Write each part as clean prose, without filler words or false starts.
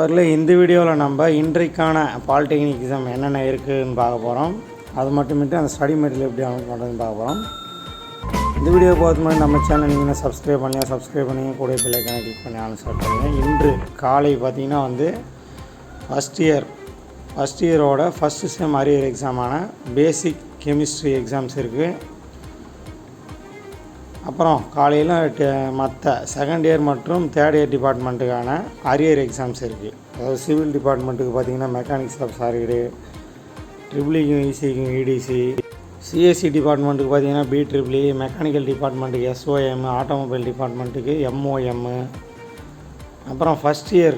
நம்பரில் இந்த வீடியோவில் நம்ம இன்றைக்கான பாலிடெக்னிக் எக்ஸாம் என்னென்ன இருக்குதுன்னு பார்க்க போகிறோம். அது மட்டுமிட்டு அந்த ஸ்டடி மெட்டீரியல் எப்படி டவுன்லோட் பண்ணுறதுன்னு பார்க்க போகிறோம். இந்த வீடியோ பார்த்து மாதிரி நம்ம சேனல் நீங்கள் சப்ஸ்கிரைப் பண்ணி கூட பெல் ஐக்கானை கிளிக் பண்ணி ஆன் ஸ்டார்ட் பண்ணுங்கள். இன்று காலை பார்த்திங்கன்னா ஃபஸ்ட் இயரோட ஃபஸ்ட்டு செம் அரியர் எக்ஸாமான பேசிக் கெமிஸ்ட்ரி எக்ஸாம்ஸ் இருக்குது. அப்புறம் காலையில் மற்ற செகண்ட் இயர் மற்றும் தேர்ட் இயர் டிபார்ட்மெண்ட்டுக்கான அரியர் எக்ஸாம்ஸ் இருக்குது. அதாவது சிவில் டிபார்ட்மெண்ட்டுக்கு பார்த்திங்கன்னா மெக்கானிக்ஸ் ஆஃப் சாலிடு, ட்ரிபிள்இக்கும் இசிக்கும் இடிசி, சிஎஸ்சி டிபார்ட்மெண்ட்டுக்கு பார்த்திங்கன்னா பிட்ரிபிள்இ, மெக்கானிக்கல் டிபார்ட்மெண்ட்டுக்கு எஸ்ஓஎம், ஆட்டோமொபைல் டிபார்ட்மெண்ட்டுக்கு எம்ஓஎம், அப்புறம் ஃபஸ்ட் இயர்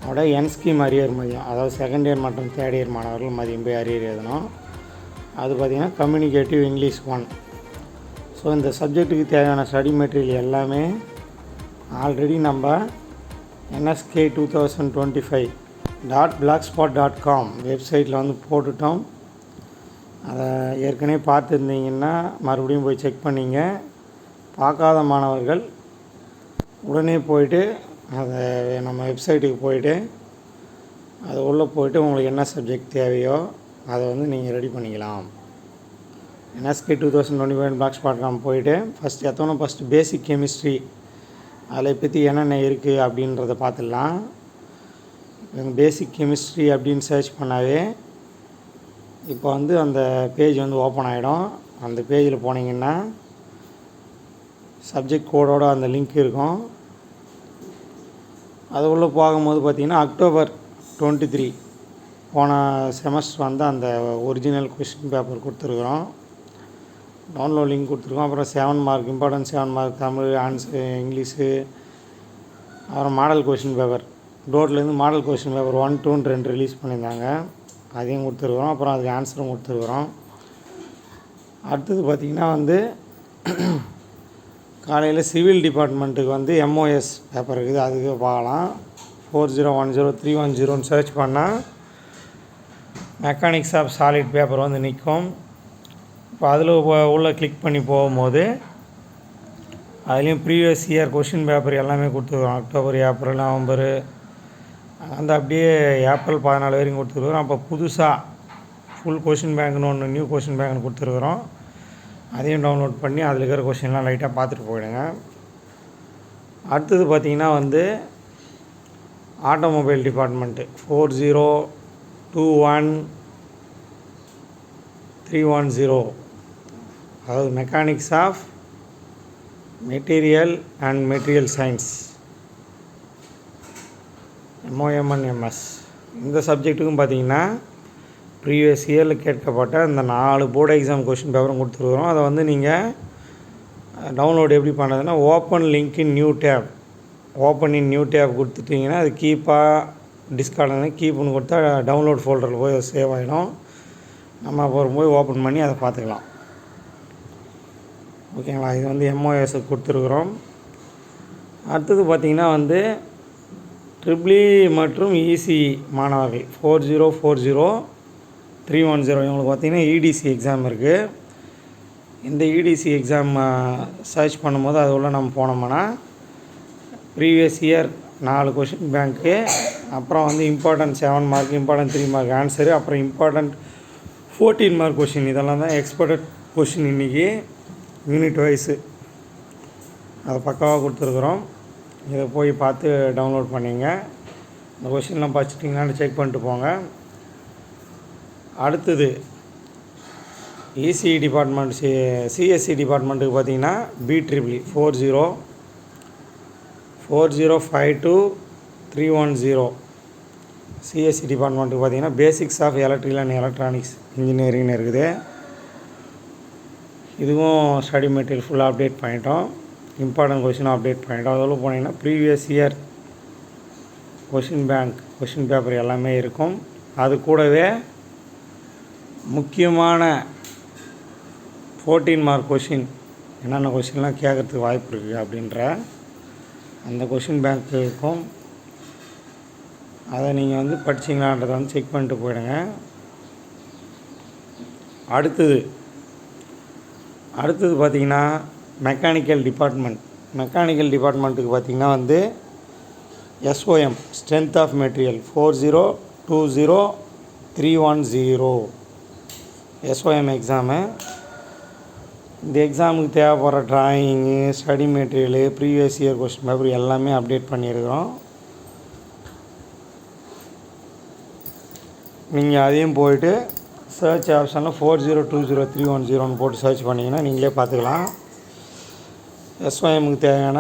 அதோட என்ஸ்கீம் அரியர் மதியம், அதாவது செகண்ட் இயர் மற்றும் தேர்ட் இயர் மாணவர்கள் மதியம் போய் அரியர் எழுதணும். அது பார்த்திங்கன்னா கம்யூனிகேட்டிவ் இங்கிலீஷ் 1. ஸோ இந்த சப்ஜெக்ட்டுக்கு தேவையான ஸ்டடி மெட்டீரியல் எல்லாமே ஆல்ரெடி நம்ம nsk2025.blogspot.com வெப்சைட்டில் போட்டுட்டோம். அதை ஏற்கனவே பார்த்துருந்தீங்கன்னா மறுபடியும் போய் செக் பண்ணிங்க. பார்க்காத மாணவர்கள் உடனே போயிட்டு அதை நம்ம வெப்சைட்டுக்கு போயிட்டு அது உள்ளே போயிட்டு உங்களுக்கு என்ன சப்ஜெக்ட் தேவையோ அதை நீங்கள் ரெடி பண்ணிக்கலாம். nsk2025.blogspot.com போயிட்டு ஃபஸ்ட்டு பேசிக் கெமிஸ்ட்ரி அதில் பற்றி என்னென்ன இருக்குது அப்படின்றத பார்த்துடலாம். பேசிக் கெமிஸ்ட்ரி அப்படின்னு சர்ச் பண்ணாவே இப்போ அந்த பேஜ் ஓப்பன் ஆகிடும். அந்த பேஜில் போனீங்கன்னா சப்ஜெக்ட் கோடோட அந்த லிங்க் இருக்கும். அது உள்ளே போகும்போது பார்த்திங்கன்னா October 23 போன செமஸ்டர் அந்த ஒரிஜினல் கொஷின் பேப்பர் கொடுத்துருக்குறோம். டவுன்லோட் லிங்க் கொடுத்துருக்கோம். அப்புறம் 7 mark important 7 mark Tamil, answer, English, அப்புறம் மாடல் கொஷின் பேப்பர் டோட்லேருந்து மாடல் கொஷின் பேப்பர் 1, 2 2 ரிலீஸ் பண்ணியிருந்தாங்க. அதையும் கொடுத்துருக்குறோம். அப்புறம் அதுக்கு ஆன்சரும் கொடுத்துருக்குறோம். அடுத்தது பார்த்திங்கன்னா காலையில் சிவில் டிபார்ட்மெண்ட்டுக்கு எம்ஓஎஸ் பேப்பர் இருக்குது. அதுக்கு பார்க்கலாம். 4010 310 சர்ச் பண்ணால் மெக்கானிக்ஸ் ஆஃப் சாலிட் பேப்பர் நிற்கும். இப்போ அதில் உள்ளே கிளிக் பண்ணி போகும்போது அதுலேயும் ப்ரீவியஸ் இயர் கொஷின் பேப்பர் எல்லாமே கொடுத்துருக்குறோம். அக்டோபர், ஏப்ரல், நவம்பர் அப்படியே ஏப்ரல் 14 வரைக்கும் கொடுத்துருக்குறோம். அப்போ புதுசாக ஃபுல் கொஷின் பேங்க்னு ஒன்று நியூ கொஷின் பேங்க்னு கொடுத்துருக்குறோம். அதையும் டவுன்லோட் பண்ணி அதில் இருக்கிற கொஷின்லாம் லைட்டாக பார்த்துட்டு போயிடுங்க. அடுத்தது பார்த்திங்கன்னா ஆட்டோமொபைல் டிபார்ட்மெண்ட்டு 4021310, அதாவது mechanics of material and material science MOM&MS. இந்த சப்ஜெக்ட்டுக்கும் பார்த்திங்கன்னா ப்ரீவியஸ் இயரில் கேட்கப்பட்ட இந்த 4 போர்டு எக்ஸாம் கொஷின் பேப்பரும் கொடுத்துருக்குறோம். அதை நீங்கள் டவுன்லோட் எப்படி பண்ணுறதுன்னா open link in new tab, open in new tab கொடுத்துட்டிங்கன்னா அது டிஸ்கார்டு கீப்புன்னு கொடுத்தா டவுன்லோட் ஃபோல்டரில் போய் சேவ் ஆகிடும். நம்ம அப்புறம் போய் ஓப்பன் பண்ணி அதை பார்த்துக்கலாம். ஓகேங்களா? இது MOS கொடுத்துருக்குறோம். அடுத்தது பார்த்திங்கன்னா ட்ரிபிள்இ மற்றும் இசி மாணவர்கள் 4040310 இவங்களுக்கு பார்த்திங்கன்னா இடிசி எக்ஸாம் இருக்குது. இந்த இடிசி எக்ஸாம் சர்ச் பண்ணும்போது அது உள்ள நம்ம போனோம்னா ப்ரீவியஸ் இயர் 4 கொஷின் பேங்க்கு, அப்புறம் important 7 mark, important 3 mark answer, அப்புறம் இம்பார்ட்டன்ட் 14 மார்க் கொஷின். இதெல்லாம் தான் எக்ஸ்பெக்டட் கொஷின் இன்றைக்கி யூனிட் வைஸு அதை பக்காவாக கொடுத்துருக்குறோம். இதை போய் பார்த்து டவுன்லோட் பண்ணிங்க. இந்த கொஷின்லாம் படிச்சிட்டிங்களான்னு செக் பண்ணிட்டு போங்க. அடுத்தது இசி டிபார்ட்மெண்ட், சிஎஸ்சி டிபார்ட்மெண்ட்டுக்கு பார்த்திங்கன்னா பிட்ரிபிள்இ 404052310. சிஎஸ்சி டிபார்ட்மெண்ட்டுக்கு பார்த்திங்கன்னா basics of electrical and electronics இன்ஜினியரிங்னு இருக்குது. இதுவும் ஸ்டடி மெட்டீரியல் ஃபுல்லாக அப்டேட் பண்ணிட்டோம். இம்பார்ட்டன்ட் கொஷினும் அப்டேட் பண்ணிட்டோம். அதில் போனீங்கன்னா previous year question bank question paper எல்லாமே இருக்கும். அது கூடவே முக்கியமான 14 மார்க் கொஷின் என்னென்ன கொஷின்லாம் கேட்குறதுக்கு வாய்ப்பு இருக்குது அப்படின்ற அந்த கொஷின் பேங்க் இருக்கும். அதை நீங்கள் படிச்சிங்களான்றதை செக் பண்ணிட்டு போயிடுங்க. அடுத்தது பார்த்திங்கன்னா மெக்கானிக்கல் டிபார்ட்மெண்ட்டுக்கு பார்த்திங்கன்னா SOM strength of material 4020310 SOM exam. இந்த எக்ஸாமுக்கு தேவைப்படுற drawing, study material, previous year question paper எல்லாமே அப்டேட் பண்ணியிருக்கிறோம். நீங்கள் அதையும் போயிட்டு சர்ச் ஆப்ஷனில் 4020310 போட்டு சர்ச் பண்ணிங்கன்னா நீங்களே பார்த்துக்கலாம். SOMக்கு தேவையான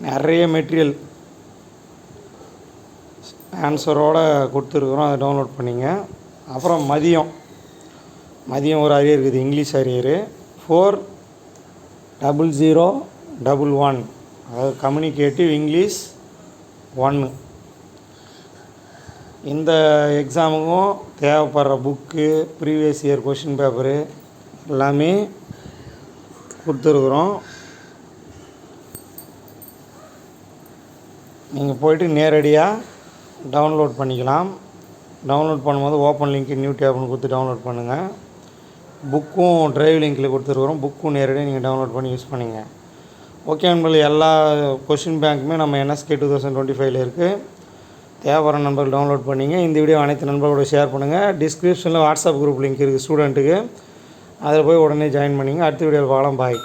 நிறைய மெட்டீரியல் ஆன்சரோடு கொடுத்துருக்குறோம், அதை டவுன்லோட் பண்ணிங்க. அப்புறம் மதியம் ஒரு அரியர் இருக்குது, இங்கிலீஷ் அரியர் 40011, அதாவது கம்யூனிகேட்டிவ் இங்கிலீஷ் 1. இந்த எக்ஸாமுக்கும் தேவைப்படுற book, previous year question paper எல்லாமே கொடுத்துருக்குறோம். நீங்கள் போய்ட்டு நேரடியாக டவுன்லோட் பண்ணிக்கலாம். டவுன்லோட் பண்ணும்போது ஓப்பன் லிங்க் நியூ டேப்னு கொடுத்து டவுன்லோட் பண்ணுங்கள். புக்கும் ட்ரைவ் லிங்க்கில் கொடுத்துருக்குறோம், புக்கும் நேரடியாக நீங்கள் டவுன்லோட் பண்ணி யூஸ் பண்ணிங்க. ஓகே நண்பர்களே, எல்லா கொஷின் பேங்க்குமே நம்ம NSK 2025 இருக்குது. தேவைப்படுற நண்பர்கள் டவுன்லோட் பண்ணிங்க. இந்த வீடியோ அனைத்து நண்பர்களோட ஷேர் பண்ணுங்கள். டிஸ்கிரிப்ஷனில் வாட்ஸ்அப் குரூப் லிங்க் இருக்குது ஸ்டூடெண்ட்டுக்கு, அதில் போய் உடனே ஜாயின் பண்ணிங்க. அடுத்த வீடியோவில் பார்க்கலாம். பாய்.